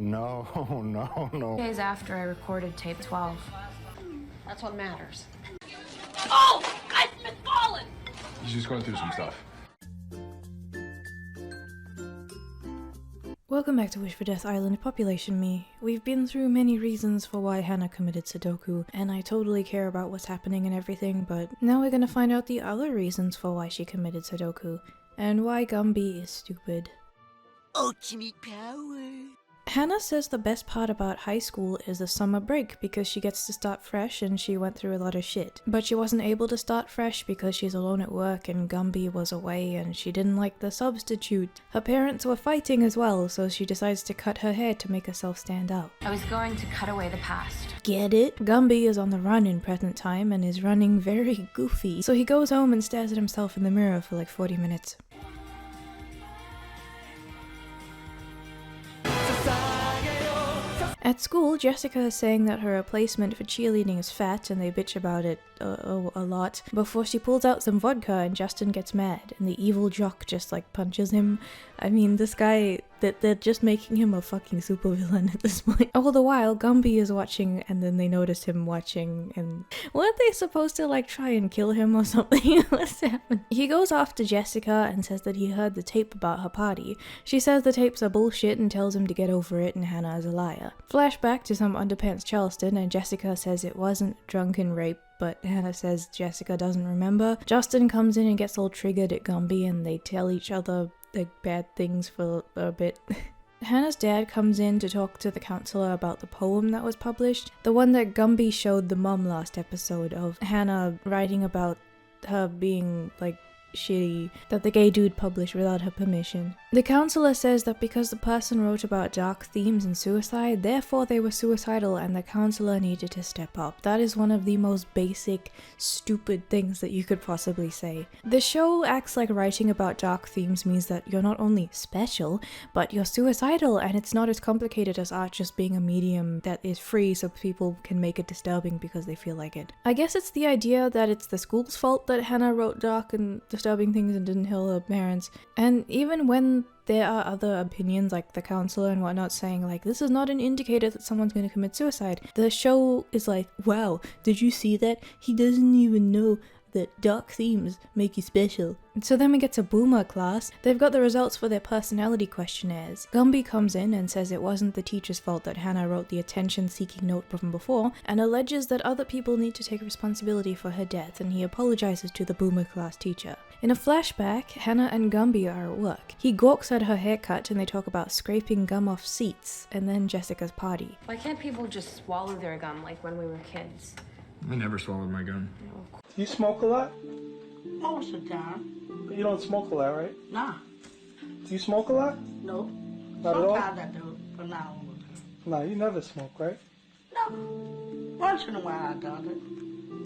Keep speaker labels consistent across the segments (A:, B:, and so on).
A: No, no.
B: Days after I recorded tape 12.
C: That's what matters.
D: Oh! I've been fallen!
E: He's just going through some stuff.
F: Welcome back to Wish for Death Island, Population Me. We've been through many reasons for why Hannah committed Sudoku, and I totally care about what's happening and everything, but now we're gonna find out the other reasons for why she committed Sudoku, and why Gumby is stupid.
G: Ultimate power.
F: Hannah says the best part about high school is the summer break because she gets to start fresh and she went through a lot of shit. But she wasn't able to start fresh because she's alone at work and Gumby was away and she didn't like the substitute. Her parents were fighting as well, so she decides to cut her hair to make herself stand out.
B: I was going to cut away the past.
F: Get it? Gumby is on the run in present time and is running very goofy, so he goes home and stares at himself in the mirror for like 40 minutes. At school, Jessica is saying that her replacement for cheerleading is fat and they bitch about it a lot before she pulls out some vodka and Justin gets mad and the evil jock just like punches him. I mean, this guy, they're just making him a fucking supervillain at this point. All the while, Gumby is watching and then they notice him watching and weren't they supposed to like try and kill him or something? What's happened? He goes off to Jessica and says that he heard the tape about her party. She says the tapes are bullshit and tells him to get over it and Hannah is a liar. Flashback to some underpants Charleston and Jessica says it wasn't drunken rape, but Hannah says Jessica doesn't remember. Justin comes in and gets all triggered at Gumby and they tell each other like bad things for a bit. Hannah's dad comes in to talk to the counselor about the poem that was published, the one that Gumby showed the mom last episode of Hannah writing about her being like shitty, that the gay dude published without her permission. The counselor says that because the person wrote about dark themes and suicide, therefore they were suicidal and the counselor needed to step up. That is one of the most basic, stupid things that you could possibly say. The show acts like writing about dark themes means that you're not only special, but you're suicidal, and it's not as complicated as art just being a medium that is free so people can make it disturbing because they feel like it. I guess it's the idea that it's the school's fault that Hannah wrote dark and disturbing things and didn't tell her parents, and even when there are other opinions like the counselor and whatnot saying like this is not an indicator that someone's going to commit suicide, the show is like, wow, did you see that? He doesn't even know that dark themes make you special. And so then we get to Boomer class. They've got the results for their personality questionnaires. Gumby comes in and says it wasn't the teacher's fault that Hannah wrote the attention-seeking note from before, and alleges that other people need to take responsibility for her death, and he apologizes to the Boomer class teacher. In a flashback, Hannah and Gumby are at work. He gawks at her haircut and they talk about scraping gum off seats, and then Jessica's party.
B: Why can't people just swallow their gum like when we were kids?
E: I never swallowed my gum.
H: Do you smoke a lot?
G: Most of the time.
H: But you don't smoke a lot, right?
G: Nah.
H: Do you smoke a lot?
G: No.
H: Not at all?
G: Sometimes I do, but not all the time.
H: No, you never smoke, right?
G: No. Once in a while I got it.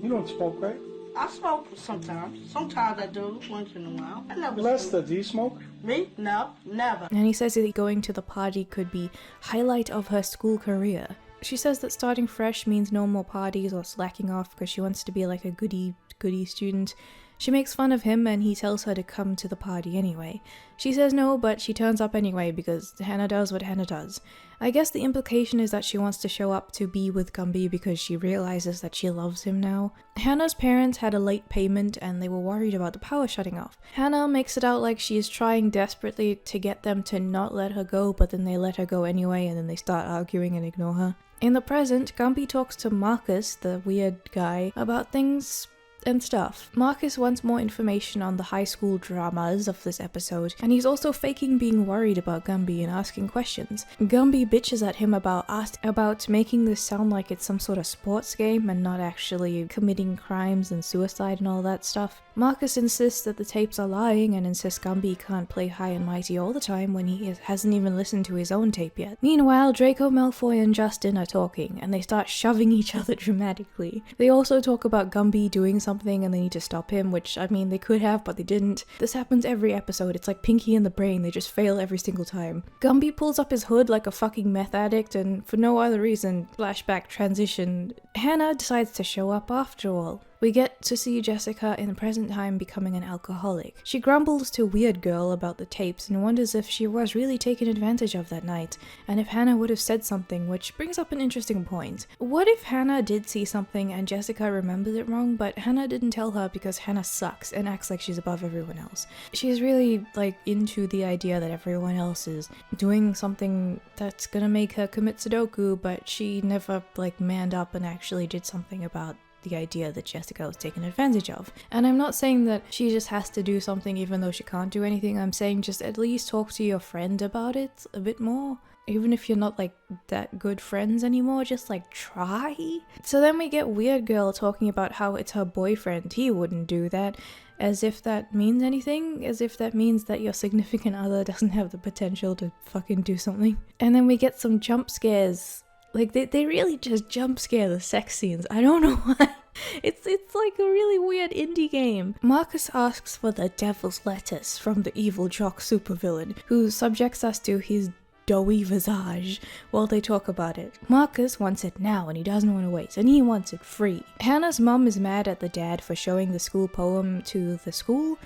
H: You don't smoke, right?
G: I smoke sometimes. Sometimes I do, once in a while. I never
H: Lester,
G: smoke.
H: do you smoke?
G: Me? No, never.
F: And he says that going to the party could be highlight of her school career. She says that starting fresh means no more parties or slacking off because she wants to be like a goody student. She makes fun of him and he tells her to come to the party anyway. She says no, but she turns up anyway because Hannah does what Hannah does. I guess the implication is that she wants to show up to be with Gumby because she realizes that she loves him now. Hannah's parents had a late payment and they were worried about the power shutting off. Hannah makes it out like she is trying desperately to get them to not let her go, but then they let her go anyway and then they start arguing and ignore her. In the present, Gumby talks to Marcus, the weird guy, about things and stuff. Marcus wants more information on the high school dramas of this episode, and he's also faking being worried about Gumby and asking questions. Gumby bitches at him about making this sound like it's some sort of sports game and not actually committing crimes and suicide and all that stuff. Marcus insists that the tapes are lying and insists Gumby can't play high and mighty all the time when he hasn't even listened to his own tape yet. Meanwhile, Draco Malfoy and Justin are talking, and they start shoving each other dramatically. They also talk about Gumby doing something and they need to stop him, which, I mean, they could have, but they didn't. This happens every episode. It's like Pinky and the Brain. They just fail every single time. Gumby pulls up his hood like a fucking meth addict, and for no other reason, Flashback Transition, Hannah decides to show up after all. We get to see Jessica in the present time becoming an alcoholic. She grumbles to Weird Girl about the tapes and wonders if she was really taken advantage of that night, and if Hannah would have said something, which brings up an interesting point. What if Hannah did see something and Jessica remembers it wrong, but Hannah didn't tell her because Hannah sucks and acts like she's above everyone else? She's really, like, into the idea that everyone else is doing something that's gonna make her commit Sudoku, but she never, like, manned up and actually did something about the idea that Jessica was taken advantage of. And I'm not saying that she just has to do something even though she can't do anything. I'm saying just at least talk to your friend about it a bit more. Even if you're not like that good friends anymore, just like try. So then we get Weird Girl talking about how it's her boyfriend. He wouldn't do that. As if that means anything, as if that means that your significant other doesn't have the potential to fucking do something. And then we get some jump scares. Like, they really just jump scare the sex scenes. I don't know why. It's like a really weird indie game. Marcus asks for the devil's lettuce from the evil jock supervillain, who subjects us to his doughy visage while they talk about it. Marcus wants it now and he doesn't want to wait, and he wants it free. Hannah's mum is mad at the dad for showing the school poem to the school,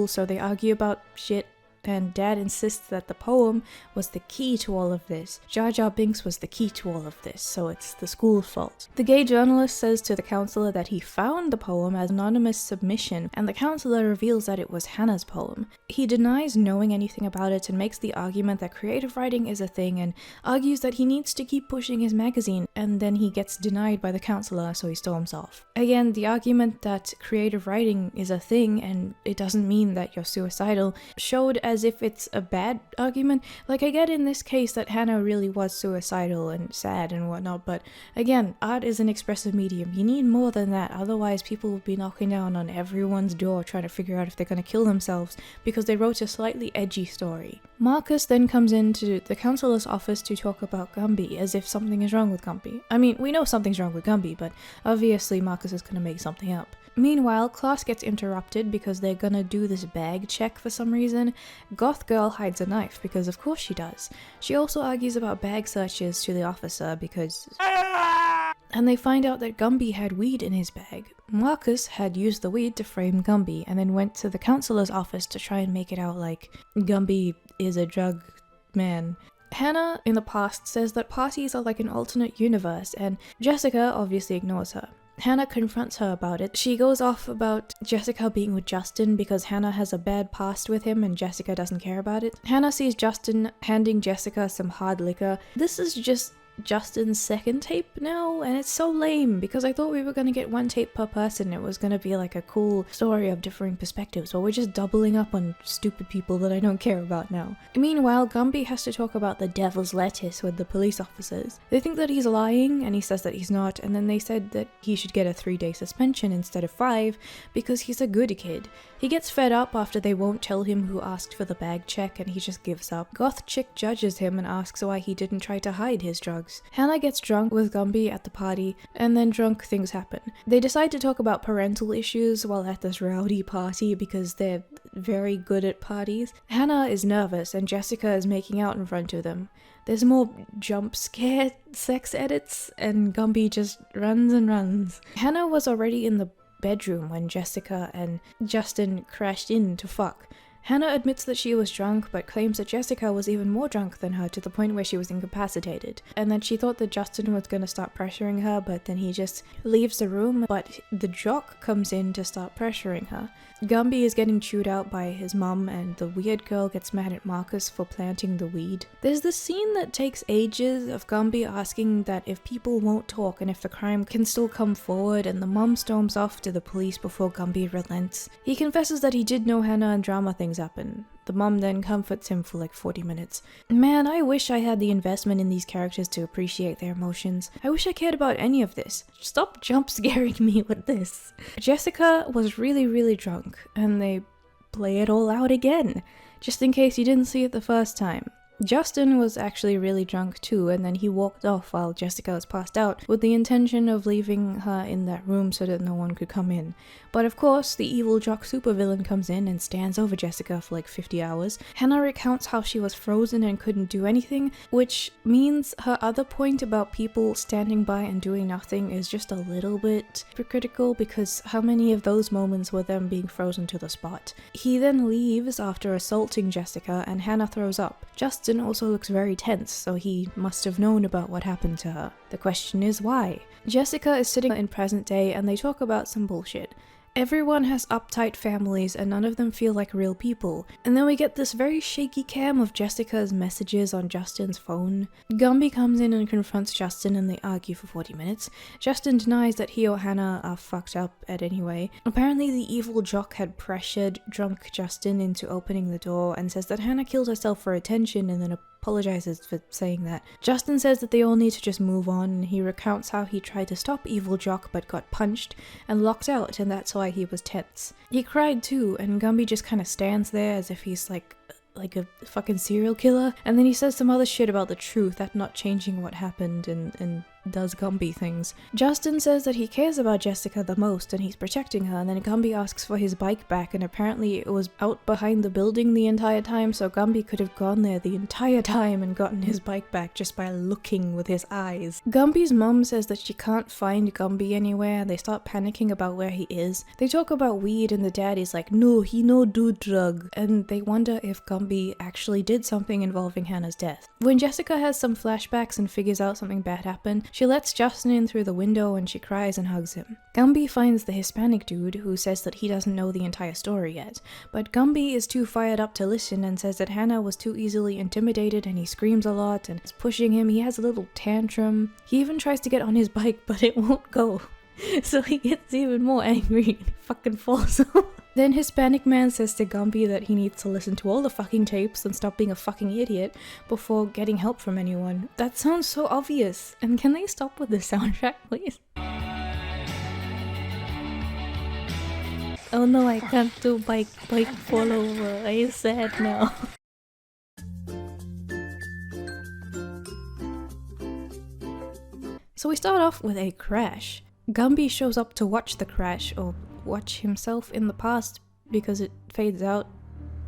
F: so they argue about shit. And Dad insists that the poem was the key to all of this. Jar Jar Binks was the key to all of this, so it's the school's fault. The gay journalist says to the counselor that he found the poem as an anonymous submission, and the counselor reveals that it was Hannah's poem. He denies knowing anything about it and makes the argument that creative writing is a thing, and argues that he needs to keep pushing his magazine, and then he gets denied by the counselor, so he storms off. Again, the argument that creative writing is a thing and it doesn't mean that you're suicidal showed as if it's a bad argument. Like, I get in this case that Hannah really was suicidal and sad and whatnot, but again, art is an expressive medium. You need more than that, otherwise people will be knocking down on everyone's door trying to figure out if they're going to kill themselves because they wrote a slightly edgy story. Marcus then comes into the counselor's office to talk about Gumby, as if something is wrong with Gumby. I mean, we know something's wrong with Gumby, but obviously Marcus is going to make something up. Meanwhile, class gets interrupted because they're gonna do this bag check for some reason. Goth Girl hides a knife because of course she does. She also argues about bag searches to the officer because... And they find out that Gumby had weed in his bag. Marcus had used the weed to frame Gumby and then went to the counselor's office to try and make it out like Gumby is a drug man. Hannah in the past says that parties are like an alternate universe, and Jessica obviously ignores her. Hannah confronts her about it. She goes off about Jessica being with Justin because Hannah has a bad past with him and Jessica doesn't care about it. Hannah sees Justin handing Jessica some hard liquor. This is just Justin's second tape now, and it's so lame because I thought we were going to get one tape per person. It was going to be like a cool story of differing perspectives, but we're just doubling up on stupid people that I don't care about now. Meanwhile, Gumby has to talk about the devil's lettuce with the police officers. They think that he's lying and he says that he's not, and then they said that he should get a 3-day suspension instead of 5 because he's a good kid. He gets fed up after they won't tell him who asked for the bag check and he just gives up. Goth Chick judges him and asks why he didn't try to hide his drugs. Hannah gets drunk with Gumby at the party, and then drunk things happen. They decide to talk about parental issues while at this rowdy party because they're very good at parties. Hannah is nervous and Jessica is making out in front of them. There's more jump scare sex edits and Gumby just runs and runs. Hannah was already in the bedroom when Jessica and Justin crashed in to fuck. Hannah admits that she was drunk, but claims that Jessica was even more drunk than her to the point where she was incapacitated, and that she thought that Justin was going to start pressuring her, but then he just leaves the room, but the jock comes in to start pressuring her. Gumby is getting chewed out by his mum, and the weird girl gets mad at Marcus for planting the weed. There's this scene that takes ages of Gumby asking that if people won't talk and if the crime can still come forward, and the mum storms off to the police before Gumby relents. He confesses that he did know Hannah and drama things happen. The mum then comforts him for like 40 minutes. Man, I wish I had the investment in these characters to appreciate their emotions. I wish I cared about any of this. Stop jump scaring me with this. Jessica was really drunk, and they play it all out again, just in case you didn't see it the first time. Justin was actually really drunk too, and then he walked off while Jessica was passed out with the intention of leaving her in that room so that no one could come in. But of course, the evil jock supervillain comes in and stands over Jessica for like 50 hours. Hannah recounts how she was frozen and couldn't do anything, which means her other point about people standing by and doing nothing is just a little bit hypocritical, because how many of those moments were them being frozen to the spot? He then leaves after assaulting Jessica, and Hannah throws up. Justin also looks very tense, so he must have known about what happened to her. The question is why? Jessica is sitting in present day and they talk about some bullshit. Everyone has uptight families and none of them feel like real people. And then we get this very shaky cam of Jessica's messages on Justin's phone. Gumby comes in and confronts Justin and they argue for 40 minutes. Justin denies that he or Hannah are fucked up at any way. Apparently the evil jock had pressured drunk Justin into opening the door and says that Hannah killed herself for attention and then apologizes for saying that. Justin says that they all need to just move on, and he recounts how he tried to stop evil jock but got punched and locked out, and that's why he was tense. He cried too, and Gumby just kind of stands there as if he's like a fucking serial killer, and then he says some other shit about the truth, that not changing what happened, and does Gumby things. Justin says that he cares about Jessica the most and he's protecting her, and then Gumby asks for his bike back, and apparently it was out behind the building the entire time, so Gumby could have gone there the entire time and gotten his bike back just by looking with his eyes. Gumby's mum says that she can't find Gumby anywhere, and they start panicking about where he is. They talk about weed and the dad is like, no, he no do drug, and they wonder if Gumby actually did something involving Hannah's death. When Jessica has some flashbacks and figures out something bad happened, she lets Justin in through the window and she cries and hugs him. Gumby finds the Hispanic dude who says that he doesn't know the entire story yet, but Gumby is too fired up to listen and says that Hannah was too easily intimidated and he screams a lot and is pushing him. He has a little tantrum. He even tries to get on his bike but it won't go. So he gets even more angry and fucking falls off. Then Hispanic man says to Gumby that he needs to listen to all the fucking tapes and stop being a fucking idiot before getting help from anyone. That sounds so obvious. And can they stop with the soundtrack, please? Oh no, I can't do bike fall over. I'm sad now. So we start off with a crash. Gumby shows up to watch the crash, or watch himself in the past because it fades out,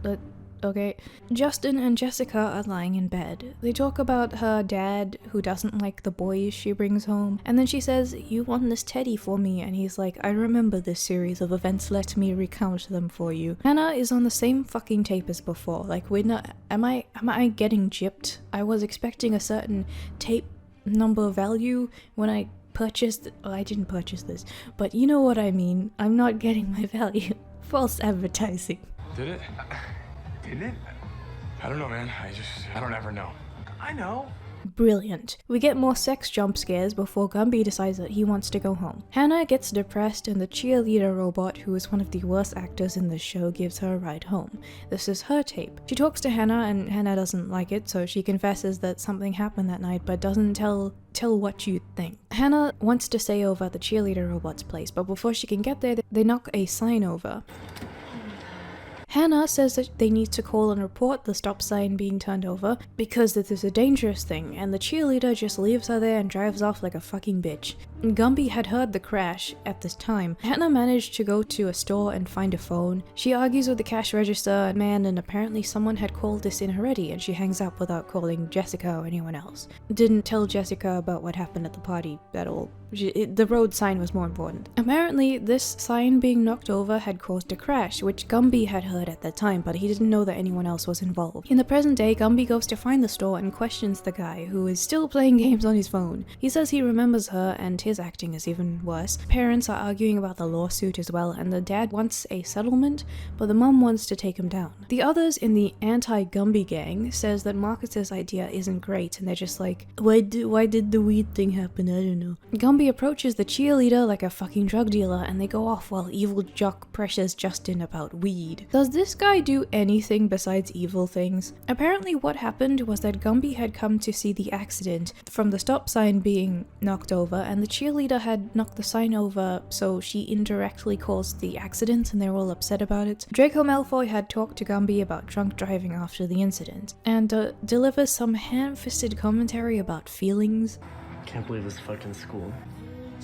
F: but okay. Justin and Jessica are lying in bed. They talk about her dad who doesn't like the boys she brings home, and then she says, you won this teddy for me, and he's like, I remember this series of events, let me recount them for you. Hannah is on the same fucking tape as before, like we're not, am I getting gypped? I was expecting a certain tape number value when I purchased, well, I didn't purchase this, but you know what I mean. I'm not getting my value. False advertising.
E: Did it? Did it? I don't know, man. I don't ever know. I know.
F: Brilliant. We get more sex jump scares before Gumby decides that he wants to go home. Hannah gets depressed and the cheerleader robot, who is one of the worst actors in the show, gives her a ride home. This is her tape. She talks to Hannah and Hannah doesn't like it, so she confesses that something happened that night but doesn't tell what you think. Hannah wants to stay over at the cheerleader robot's place, but before she can get there, they knock a sign over. Hannah says that they need to call and report the stop sign being turned over because this is a dangerous thing, and the cheerleader just leaves her there and drives off like a fucking bitch. Gumby had heard the crash at this time. Hannah managed to go to a store and find a phone. She argues with the cash register man, and apparently someone had called this in already, and she hangs up without calling Jessica or anyone else. Didn't tell Jessica about what happened at the party at all. The road sign was more important. Apparently, this sign being knocked over had caused a crash, which Gumby had heard at the time, but he didn't know that anyone else was involved. In the present day, Gumby goes to find the store and questions the guy, who is still playing games on his phone. He says he remembers her, and his acting is even worse. Parents are arguing about the lawsuit as well, and the dad wants a settlement, but the mum wants to take him down. The others in the anti-Gumby gang says that Marcus's idea isn't great, and they're just like, why did the weed thing happen? I don't know. Gumby approaches the cheerleader like a fucking drug dealer, and they go off while evil jock pressures Justin about weed. Does this guy do anything besides evil things? Apparently what happened was that Gumby had come to see the accident from the stop sign being knocked over, and the cheerleader had knocked the sign over, so she indirectly caused the accident and they were all upset about it. Draco Malfoy had talked to Gumby about drunk driving after the incident, and delivers some ham-fisted commentary about feelings.
I: Can't believe this fucking school.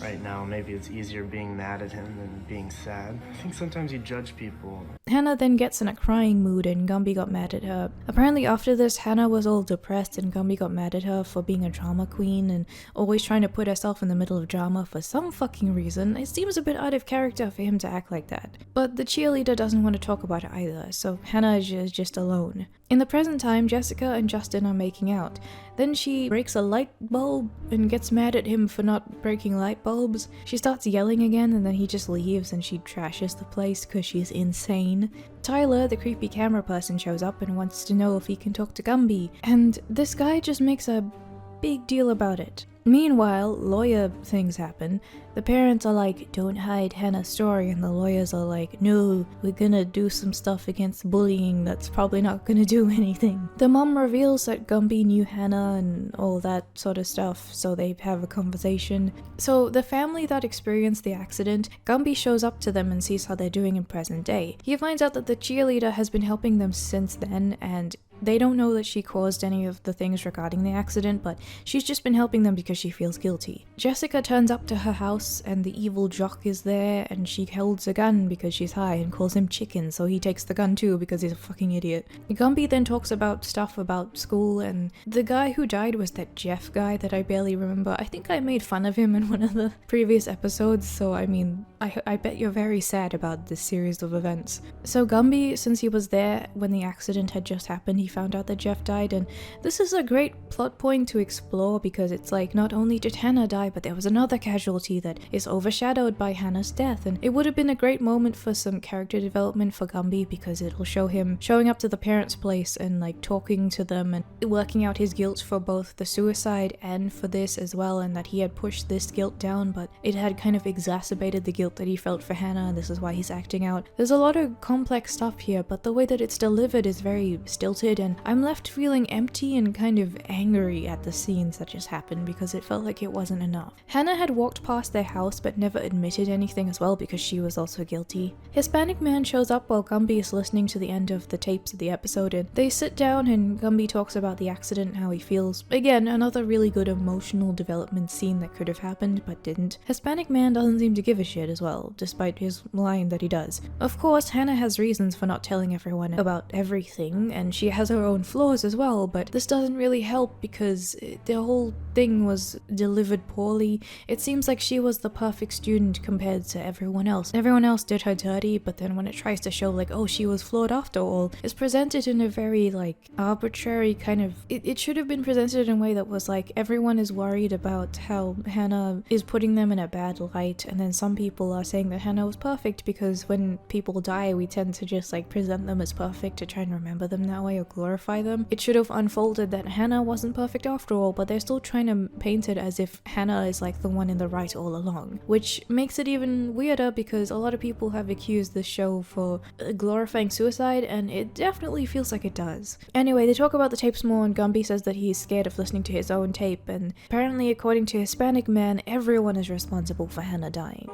I: Right now, maybe it's easier being mad at him than being sad. I think sometimes you judge people.
F: Hannah then gets in a crying mood and Gumby got mad at her. Apparently after this, Hannah was all depressed and Gumby got mad at her for being a drama queen and always trying to put herself in the middle of drama for some fucking reason. It seems a bit out of character for him to act like that. But the cheerleader doesn't want to talk about it either, so Hannah is just alone. In the present time, Jessica and Justin are making out. Then she breaks a light bulb and gets mad at him for not breaking light bulbs. She starts yelling again and then he just leaves and she trashes the place because she's insane. Tyler, the creepy camera person, shows up and wants to know if he can talk to Gumby, and this guy just makes a big deal about it. Meanwhile, lawyer things happen. The parents are like, don't hide Hannah's story, and the lawyers are like, no, we're gonna do some stuff against bullying that's probably not gonna do anything. The mom reveals that Gumby knew Hannah and all that sort of stuff, so they have a conversation. So the family that experienced the accident, Gumby shows up to them and sees how they're doing in present day. He finds out that the cheerleader has been helping them since then, and they don't know that she caused any of the things regarding the accident, but she's just been helping them because she feels guilty. Jessica turns up to her house and the evil jock is there and she holds a gun because she's high and calls him chicken, so he takes the gun too because he's a fucking idiot. Gumby then talks about stuff about school, and the guy who died was that Jeff guy that I barely remember. I think I made fun of him in one of the previous episodes, so I mean, I bet you're very sad about this series of events. So Gumby, since he was there when the accident had just happened, he found out that Jeff died, and this is a great plot point to explore because it's like not only did Hannah die, but there was another casualty that is overshadowed by Hannah's death, and it would have been a great moment for some character development for Gumby because it'll show him showing up to the parents' place and like talking to them and working out his guilt for both the suicide and for this as well, and that he had pushed this guilt down but it had kind of exacerbated the guilt that he felt for Hannah, and this is why he's acting out. There's a lot of complex stuff here, but the way that it's delivered is very stilted, and I'm left feeling empty and kind of angry at the scenes that just happened because it felt like it wasn't enough. Hannah had walked past their house but never admitted anything as well because she was also guilty. Hispanic man shows up while Gumby is listening to the end of the tapes of the episode, and they sit down and Gumby talks about the accident, how he feels. Again, another really good emotional development scene that could have happened but didn't. Hispanic man doesn't seem to give a shit as well, despite his line that he does. Of course, Hannah has reasons for not telling everyone about everything, and she has her own flaws as well, but this doesn't really help because the whole thing was delivered poorly. It seems like she was the perfect student compared to everyone else. Everyone else did her dirty, but then when it tries to show like, oh, she was flawed after all, it's presented in a very like arbitrary kind of, it should have been presented in a way that was like, everyone is worried about how Hannah is putting them in a bad light, and then some people are saying that Hannah was perfect because when people die we tend to just like present them as perfect to try and remember them that way or glorify them. It should have unfolded that Hannah wasn't perfect after all, but they're still trying to paint it as if Hannah is like the one in the right all along, which makes it even weirder because a lot of people have accused this show for glorifying suicide, and it definitely feels like it does. Anyway, they talk about the tapes more, and Gumby says that he's scared of listening to his own tape, and apparently according to Hispanic man, everyone is responsible for Hannah dying.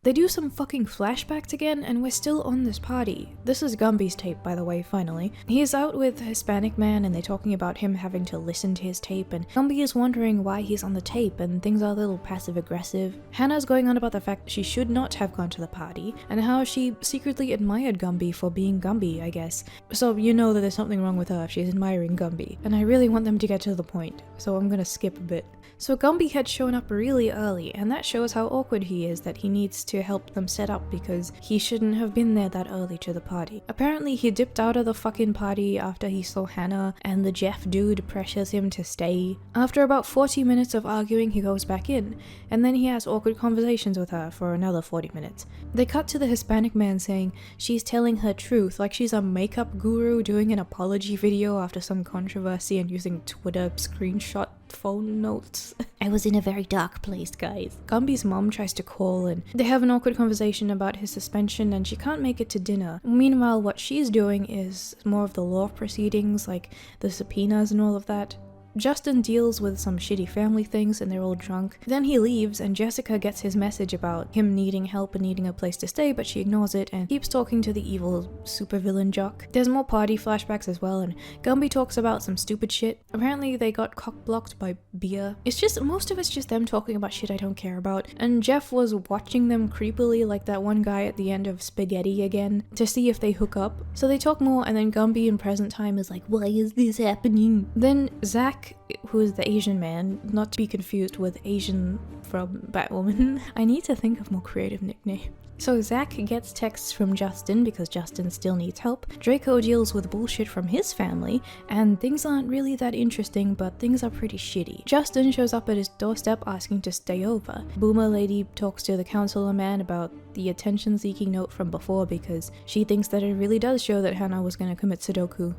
F: They do some fucking flashbacks again, and we're still on this party. This is Gumby's tape, by the way, finally. He's out with Hispanic man, and they're talking about him having to listen to his tape, and Gumby is wondering why he's on the tape, and things are a little passive-aggressive. Hannah's going on about the fact that she should not have gone to the party, and how she secretly admired Gumby for being Gumby, I guess. So you know that there's something wrong with her if she's admiring Gumby, and I really want them to get to the point, so I'm gonna skip a bit. So Gumby had shown up really early, and that shows how awkward he is that he needs to help them set up because he shouldn't have been there that early to the party. Apparently he dipped out of the fucking party after he saw Hannah, and the Jeff dude pressures him to stay. After about 40 minutes of arguing, he goes back in, and then he has awkward conversations with her for another 40 minutes. They cut to the Hispanic man saying she's telling her truth, like she's a makeup guru doing an apology video after some controversy and using Twitter screenshot phone notes. I was in a very dark place, guys. Gumby's mom tries to call and they have an awkward conversation about his suspension and she can't make it to dinner. Meanwhile, what she's doing is more of the law proceedings, like the subpoenas and all of that. Justin deals with some shitty family things and they're all drunk. Then he leaves and Jessica gets his message about him needing help and needing a place to stay, but she ignores it and keeps talking to the evil supervillain jock. There's more party flashbacks as well and Gumby talks about some stupid shit. Apparently they got cock-blocked by beer. It's just, most of it's just them talking about shit I don't care about. And Jeff was watching them creepily like that one guy at the end of Spaghetti again to see if they hook up. So they talk more and then Gumby in present time is like, why is this happening? Then Zach, who is the Asian man, not to be confused with Asian from Batwoman. I need to think of more creative nicknames. So Zach gets texts from Justin because Justin still needs help. Draco deals with bullshit from his family, and things aren't really that interesting, but things are pretty shitty. Justin shows up at his doorstep asking to stay over. Boomer Lady talks to the counselor man about the attention-seeking note from before because she thinks that it really does show that Hannah was going to commit Sudoku.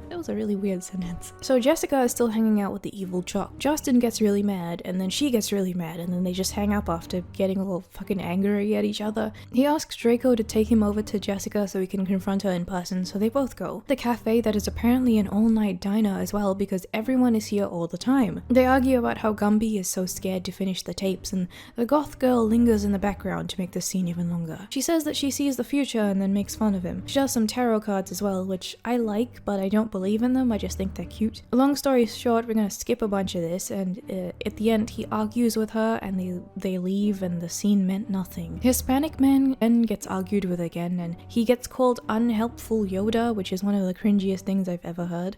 F: That was a really weird sentence. So Jessica is still hanging out with the evil jock. Justin gets really mad, and then she gets really mad, and then they just hang up after getting all fucking angry at each other. He asks Draco to take him over to Jessica so he can confront her in person, so they both go. The cafe that is apparently an all-night diner as well because everyone is here all the time. They argue about how Gumby is so scared to finish the tapes, and the goth girl lingers in the background to make the scene even longer. She says that she sees the future and then makes fun of him. She does some tarot cards as well, which I like, but I don't believe in them, I just think they're cute. Long story short, we're gonna skip a bunch of this, and at the end he argues with her and they leave and the scene meant nothing. Hispanic man then gets argued with again and he gets called unhelpful Yoda, which is one of the cringiest things I've ever heard.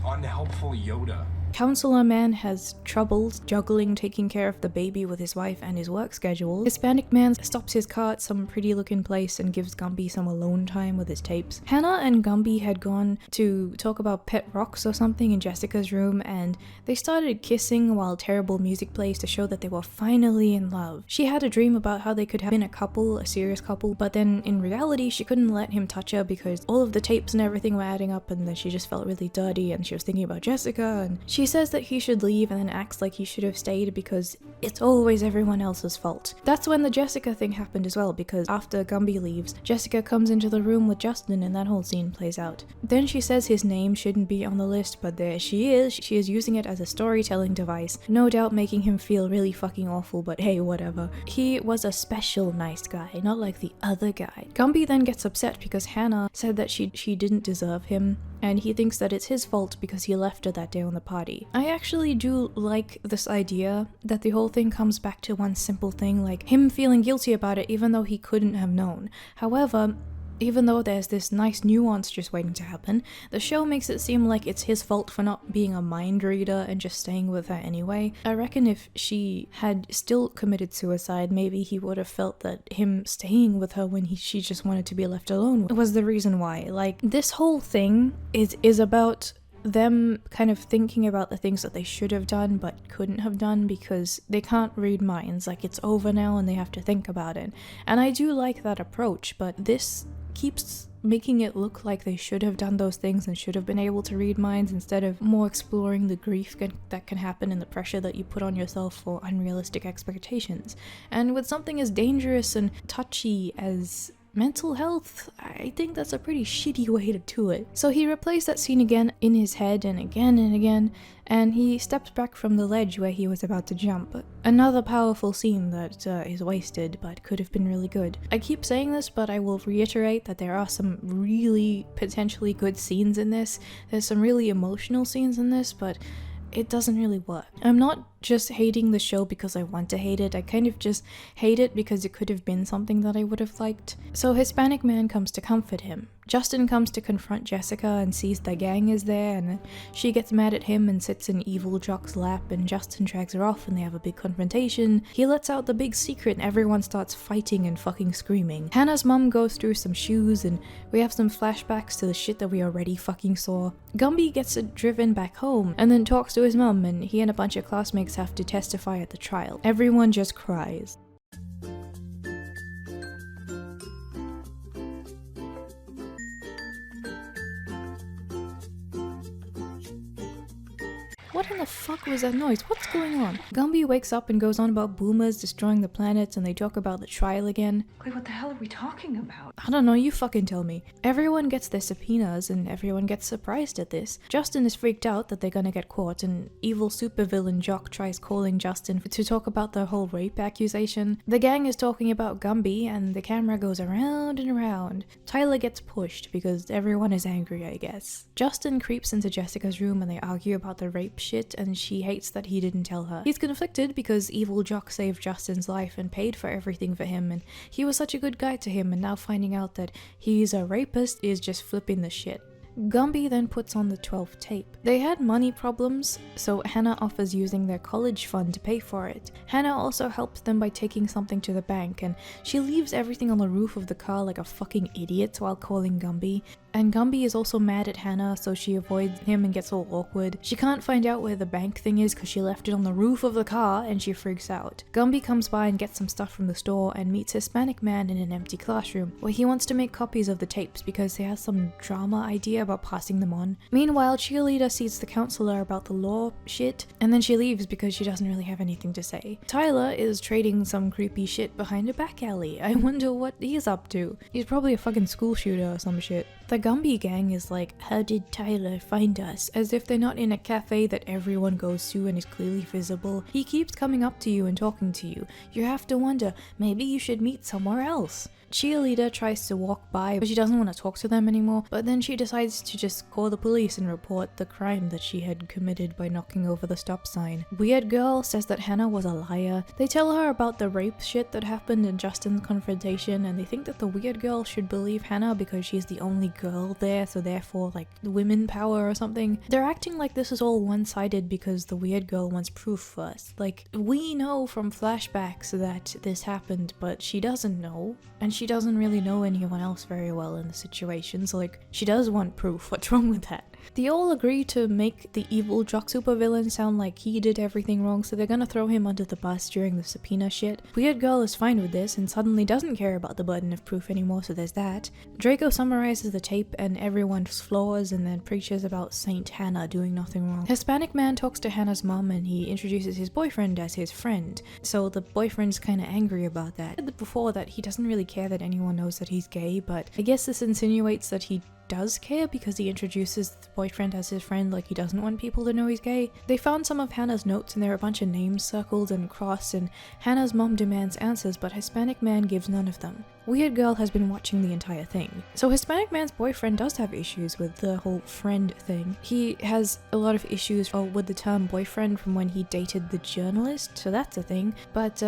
E: Unhelpful Yoda.
F: Counselor man has troubles juggling taking care of the baby with his wife and his work schedule. Hispanic man stops his car at some pretty looking place and gives Gumby some alone time with his tapes. Hannah and Gumby had gone to talk about pet rocks or something in Jessica's room and they started kissing while terrible music plays to show that they were finally in love. She had a dream about how they could have been a couple, a serious couple, but then in reality she couldn't let him touch her because all of the tapes and everything were adding up and then she just felt really dirty and she was thinking about Jessica and she says that he should leave and then acts like he should have stayed because it's always everyone else's fault. That's when the Jessica thing happened as well because after Gumby leaves, Jessica comes into the room with Justin and that whole scene plays out. Then she says his name shouldn't be on the list, but there she is. She is using it as a storytelling device, no doubt making him feel really fucking awful, but hey, whatever. He was a special nice guy, not like the other guy. Gumby then gets upset because Hannah said that she didn't deserve him, and he thinks that it's his fault because he left her that day on the party. I actually do like this idea that the whole thing comes back to one simple thing, like him feeling guilty about it even though he couldn't have known. However, even though there's this nice nuance just waiting to happen, the show makes it seem like it's his fault for not being a mind reader and just staying with her anyway. I reckon if she had still committed suicide, maybe he would have felt that him staying with her when she just wanted to be left alone was the reason why. Like, this whole thing is about them kind of thinking about the things that they should have done but couldn't have done because they can't read minds. Like, it's over now and they have to think about it. And I do like that approach, but this keeps making it look like they should have done those things and should have been able to read minds instead of more exploring the grief that can happen and the pressure that you put on yourself for unrealistic expectations. And with something as dangerous and touchy as mental health, I think that's a pretty shitty way to do it. So he replays that scene again in his head and again, and he steps back from the ledge where he was about to jump. Another powerful scene that is wasted but could have been really good. I keep saying this, but I will reiterate that there are some really potentially good scenes in this. There's some really emotional scenes in this, but it doesn't really work. I'm not just hating the show because I want to hate it, I kind of just hate it because it could have been something that I would have liked. So Hispanic man comes to comfort him. Justin comes to confront Jessica and sees the gang is there, and she gets mad at him and sits in evil Jock's lap, and Justin drags her off and they have a big confrontation. He lets out the big secret and everyone starts fighting and fucking screaming. Hannah's mom goes through some shoes and we have some flashbacks to the shit that we already fucking saw. Gumby gets driven back home and then talks to his mom, and he and a bunch of classmates have to testify at the trial. Everyone just cries. What in the fuck fuck was that noise? What's going on? Gumby wakes up and goes on about boomers destroying the planets, and they talk about the trial again.
C: Wait, what the hell are we talking about?
F: I don't know, you fucking tell me. Everyone gets their subpoenas and everyone gets surprised at this. Justin is freaked out that they're gonna get caught, and evil supervillain Jock tries calling Justin to talk about the whole rape accusation. The gang is talking about Gumby and the camera goes around and around. Tyler gets pushed because everyone is angry, I guess. Justin creeps into Jessica's room and they argue about the rape shit, and she hates that he didn't tell her. He's conflicted because evil Jock saved Justin's life and paid for everything for him, and he was such a good guy to him, and now finding out that he's a rapist is just flipping the shit. Gumby then puts on the 12th tape. They had money problems, so Hannah offers using their college fund to pay for it. Hannah also helps them by taking something to the bank, and she leaves everything on the roof of the car like a fucking idiot while calling Gumby. And Gumby is also mad at Hannah, so she avoids him and gets all awkward. She can't find out where the bank thing is because she left it on the roof of the car, and she freaks out. Gumby comes by and gets some stuff from the store and meets Hispanic man in an empty classroom, where he wants to make copies of the tapes because he has some drama idea about passing them on. Meanwhile, Cheerleader sees the counselor about the law shit, and then she leaves because she doesn't really have anything to say. Tyler is trading some creepy shit behind a back alley. I wonder what he's up to. He's probably a fucking school shooter or some shit. The Gumby gang is like, how did Tyler find us? As if they're not in a cafe that everyone goes to and is clearly visible. He keeps coming up to you and talking to you. You have to wonder, maybe you should meet somewhere else. Cheerleader tries to walk by, but she doesn't want to talk to them anymore, but then she decides to just call the police and report the crime that she had committed by knocking over the stop sign. Weird Girl says that Hannah was a liar. They tell her about the rape shit that happened in Justin's confrontation, and they think that the Weird Girl should believe Hannah because she's the only girl there, so therefore like women power or something. They're acting like this is all one-sided because the Weird Girl wants proof first. Like, we know from flashbacks that this happened, but she doesn't know, and she doesn't really know anyone else very well in the situation, so like, she does want proof. What's wrong with that? They all agree to make the evil Jock supervillain sound like he did everything wrong, so they're gonna throw him under the bus during the subpoena shit. Weird Girl is fine with this and suddenly doesn't care about the burden of proof anymore, so there's that. Draco summarizes the tape and everyone's flaws and then preaches about Saint Hannah doing nothing wrong. Hispanic man talks to Hannah's mom and he introduces his boyfriend as his friend, so the boyfriend's kinda angry about that. I said before that he doesn't really care that anyone knows that he's gay, but I guess this insinuates that he does care because he introduces the boyfriend as his friend, like he doesn't want people to know he's gay. They found some of Hannah's notes and there are a bunch of names circled and crossed, and Hannah's mom demands answers, but Hispanic man gives none of them. Weird Girl has been watching the entire thing. So Hispanic man's boyfriend does have issues with the whole friend thing. He has a lot of issues with the term boyfriend from when he dated the journalist, so that's a thing. But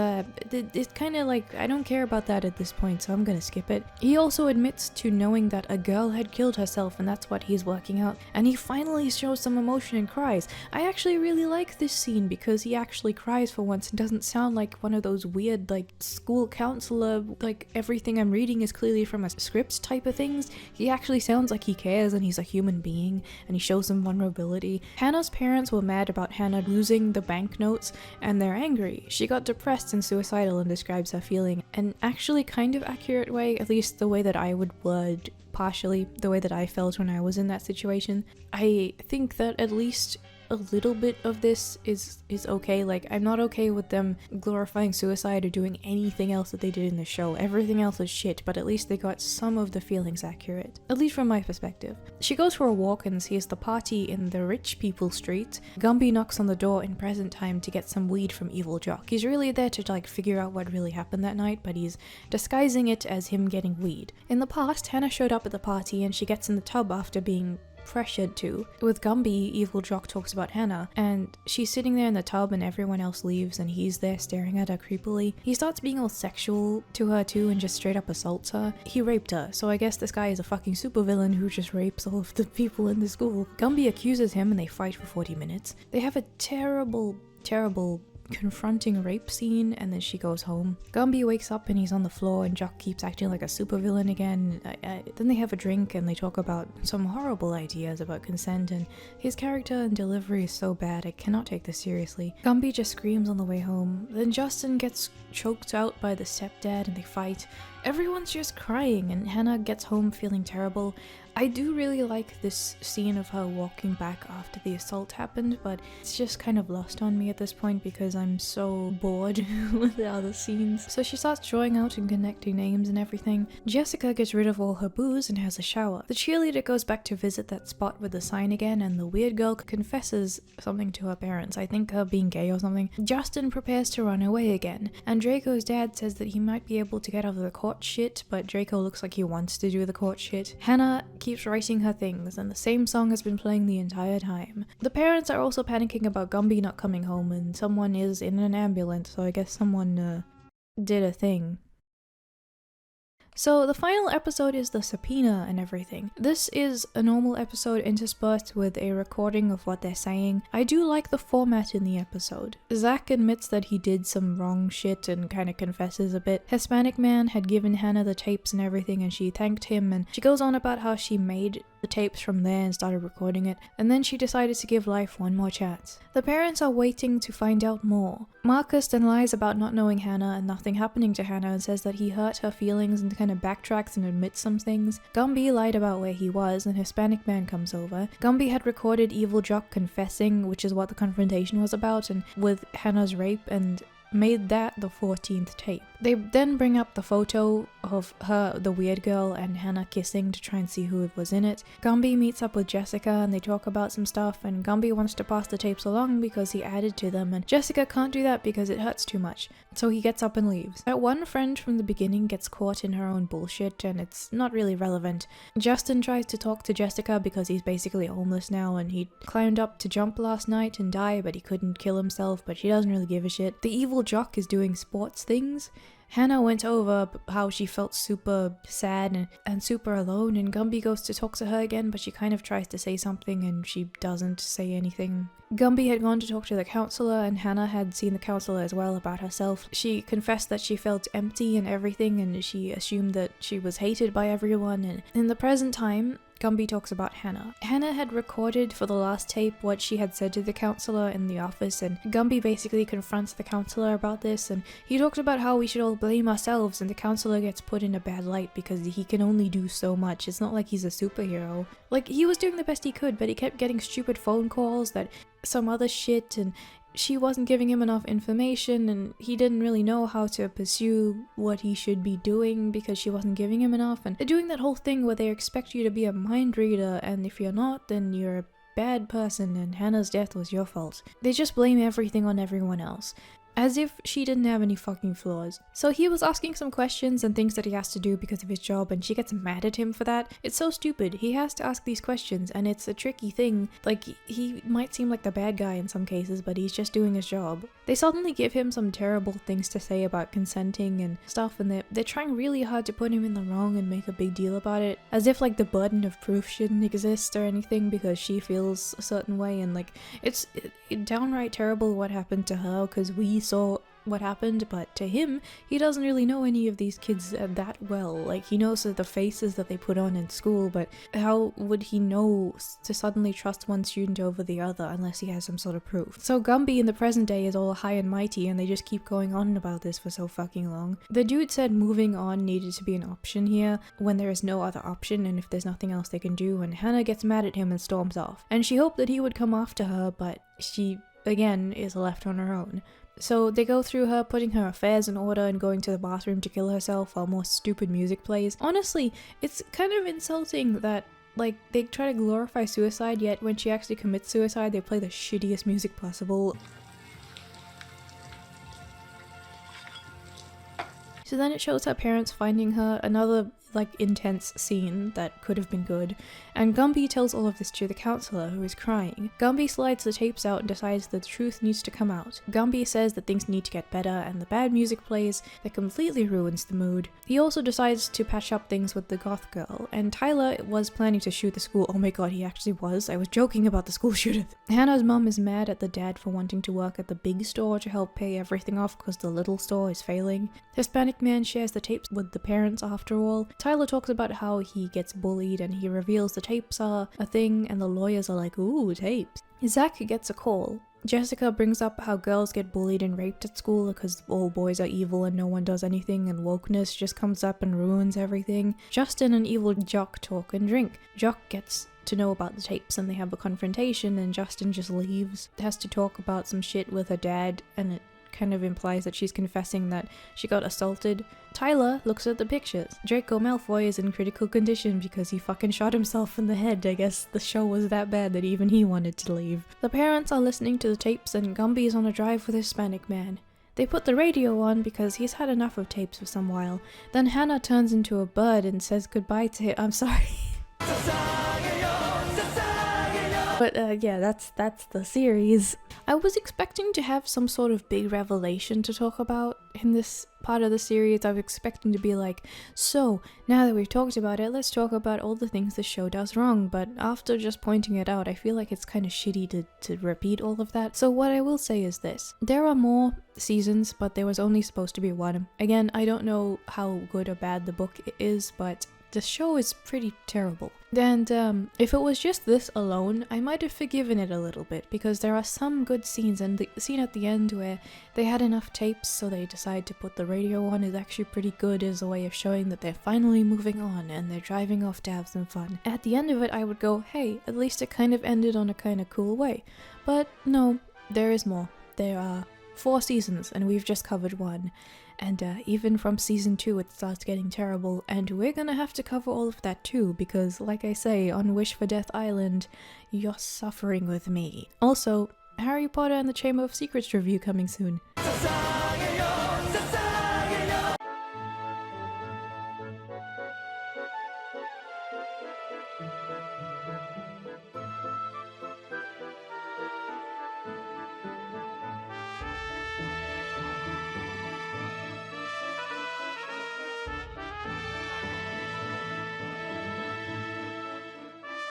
F: it's kind of like, I don't care about that at this point, so I'm gonna skip it. He also admits to knowing that a girl had killed herself and that's what he's working out. And he finally shows some emotion and cries. I actually really like this scene because he actually cries for once and doesn't sound like one of those weird like school counselor, like everything I'm reading is clearly from a script type of things. He actually sounds like he cares and he's a human being and he shows some vulnerability. Hannah's parents were mad about Hannah losing the banknotes and they're angry. She got depressed and suicidal and describes her feeling. An actually kind of accurate way, at least the way that I would word partially the way that I felt when I was in that situation. I think that at least a little bit of this is okay. Like, I'm not okay with them glorifying suicide or doing anything else that they did in the show. Everything else is shit, but at least they got some of the feelings accurate, at least from my perspective. She goes for a walk and sees the party in the rich people street. Gumby knocks on the door in present time to get some weed from evil Jock. He's really there to like figure out what really happened that night, but he's disguising it as him getting weed. In the past, Hannah showed up at the party and she gets in the tub after being pressured to. With Gumby, evil Jock talks about Hannah, and she's sitting there in the tub and everyone else leaves and he's there staring at her creepily. He starts being all sexual to her too and just straight up assaults her. He raped her, so I guess this guy is a fucking supervillain who just rapes all of the people in the school. Gumby accuses him and they fight for 40 minutes. They have a terrible confronting rape scene and then she goes home. Gumby wakes up and he's on the floor and Jock keeps acting like a supervillain again. Then they have a drink and they talk about some horrible ideas about consent, and his character and delivery is so bad I cannot take this seriously. Gumby just screams on the way home. Then Justin gets choked out by the stepdad and they fight. Everyone's just crying and Hannah gets home feeling terrible. I do really like this scene of her walking back after the assault happened, but it's just kind of lost on me at this point because I'm so bored with the other scenes. So she starts drawing out and connecting names and everything. Jessica gets rid of all her booze and has a shower. The cheerleader goes back to visit that spot with the sign again, and the weird girl confesses something to her parents. I think her being gay or something. Justin prepares to run away again, and Draco's dad says that he might be able to get out of the court shit, but Draco looks like he wants to do the court shit. Hannah keeps writing her things, and the same song has been playing the entire time. The parents are also panicking about Gumby not coming home, and someone is in an ambulance, so I guess someone did a thing. So the final episode is the subpoena and everything. This is a normal episode interspersed with a recording of what they're saying. I do like the format in the episode. Zach admits that he did some wrong shit and kind of confesses a bit. Hispanic man had given Hannah the tapes and everything, and she thanked him, and she goes on about how she made the tapes from there and started recording it, and then she decided to give life one more chance. The parents are waiting to find out more. Marcus then lies about not knowing Hannah and nothing happening to Hannah and says that he hurt her feelings and kind of backtracks and admits some things. Gumby lied about where he was, and Hispanic man comes over. Gumby had recorded Evil Jock confessing, which is what the confrontation was about, and with Hannah's rape, and made that the 14th tape. They then bring up the photo of her, the weird girl, and Hannah kissing to try and see who was in it. Gumby meets up with Jessica and they talk about some stuff, and Gumby wants to pass the tapes along because he added to them, and Jessica can't do that because it hurts too much, so he gets up and leaves. That one friend from the beginning gets caught in her own bullshit, and it's not really relevant. Justin tries to talk to Jessica because he's basically homeless now, and he climbed up to jump last night and die, but he couldn't kill himself, but she doesn't really give a shit. The evil jock is doing sports things. Hannah went over how she felt super sad and super alone, and Gumby goes to talk to her again, but she kind of tries to say something and she doesn't say anything. Gumby had gone to talk to the counselor, and Hannah had seen the counselor as well about herself. She confessed that she felt empty and everything, and she assumed that she was hated by everyone, and in the present time, Gumby talks about Hannah. Hannah had recorded for the last tape what she had said to the counselor in the office, and Gumby basically confronts the counselor about this, and he talks about how we should all blame ourselves, and the counselor gets put in a bad light because he can only do so much. It's not like he's a superhero. Like, he was doing the best he could, but he kept getting stupid phone calls that some other shit, and she wasn't giving him enough information, and he didn't really know how to pursue what he should be doing because she wasn't giving him enough, and they're doing that whole thing where they expect you to be a mind reader, and if you're not, then you're a bad person and Hannah's death was your fault. They just blame everything on everyone else, as if she didn't have any fucking flaws. So he was asking some questions and things that he has to do because of his job, and she gets mad at him for that. It's so stupid. He has to ask these questions, and it's a tricky thing. Like, he might seem like the bad guy in some cases, but he's just doing his job. They suddenly give him some terrible things to say about consenting and stuff, and they're trying really hard to put him in the wrong and make a big deal about it, as if like the burden of proof shouldn't exist or anything because she feels a certain way, and like it's downright terrible what happened to her because we saw what happened, but to him, he doesn't really know any of these kids that well. Like, he knows the faces that they put on in school, but how would he know to suddenly trust one student over the other unless he has some sort of proof? So Gumby in the present day is all high and mighty, and they just keep going on about this for so fucking long. The dude said moving on needed to be an option here when there is no other option and if there's nothing else they can do, and Hannah gets mad at him and storms off. And she hoped that he would come after her, but she, again, is left on her own. So they go through her putting her affairs in order and going to the bathroom to kill herself while more stupid music plays. Honestly, it's kind of insulting that, like, they try to glorify suicide, yet when she actually commits suicide, they play the shittiest music possible. So then it shows her parents finding her, another like intense scene that could have been good, and Gumby tells all of this to the counselor, who is crying. Gumby slides the tapes out and decides that the truth needs to come out. Gumby says that things need to get better, and the bad music plays that completely ruins the mood. He also decides to patch up things with the goth girl, and Tyler was planning to shoot the school. Oh my god, he actually was. I was joking about the school shooter. Hannah's mom is mad at the dad for wanting to work at the big store to help pay everything off because the little store is failing. Hispanic man shares the tapes with the parents after all. Tyler talks about how he gets bullied, and he reveals the tapes are a thing, and the lawyers are like, ooh, tapes. Zach gets a call. Jessica brings up how girls get bullied and raped at school because all boys are evil and no one does anything, and wokeness just comes up and ruins everything. Justin and evil Jock talk and drink. Jock gets to know about the tapes and they have a confrontation, and Justin just leaves. Has to talk about some shit with her dad, and it kind of implies that she's confessing that she got assaulted. Tyler looks at the pictures. Draco Malfoy is in critical condition because he fucking shot himself in the head. I guess the show was that bad that even he wanted to leave. The parents are listening to the tapes and Gumby is on a drive with a Hispanic man. They put the radio on because he's had enough of tapes for some while. Then Hannah turns into a bird and says goodbye to him. I'm sorry. But yeah, that's the series. I was expecting to have some sort of big revelation to talk about in this part of the series. I was expecting to be like, so now that we've talked about it, let's talk about all the things the show does wrong. But after just pointing it out, I feel like it's kind of shitty to repeat all of that. So what I will say is this. There are more seasons, but there was only supposed to be one. Again, I don't know how good or bad the book is, but the show is pretty terrible. And if it was just this alone, I might have forgiven it a little bit, because there are some good scenes, and the scene at the end where they had enough tapes so they decide to put the radio on is actually pretty good as a way of showing that they're finally moving on and they're driving off to have some fun. At the end of it I would go, hey, at least it kind of ended on a kind of cool way. But no, there is more. There are 4 seasons and we've just covered 1. And even from season 2 it starts getting terrible, and we're gonna have to cover all of that too, because like I say, on Wish for Death Island, you're suffering with me. Also, Harry Potter and the Chamber of Secrets review coming soon.